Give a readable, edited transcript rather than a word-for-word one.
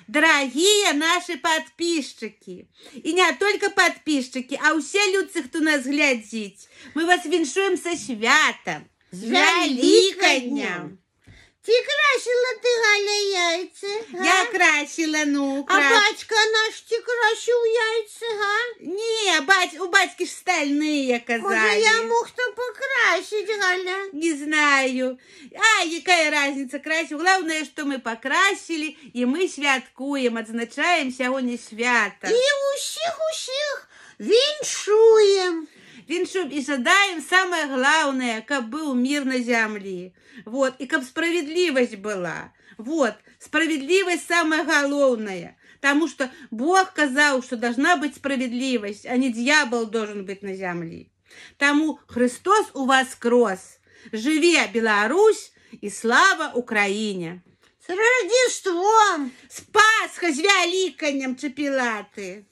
Дорогие наши подписчики, и не только подписчики, а все люди, кто нас глядит, мы вас віншуем со святом, с Великоднем. Ти красила ти, Галя, яйця? Я красила, ну, А батька наш ти красив яйця, га? Не, у батьки ж стальные, казали. Може, я мог то покрасить, Галя? Не знаю. Какая разница, красил. Главное, что мы покрасили, и мы святкуем, отзначаем сьогодні свято. І усіх віншуем. Віншуем и жадаем самое главное, как был мир на земле. Вот, и как справедливость была. Вот, справедливость самое главное. Потому что Бог сказал, что должна быть справедливость, а не дьявол должен быть на земле. Тому Христос у вас крос. Живе Беларусь и слава Украине! С Рождеством! С Пасхой, с Великоднем, чепелаты!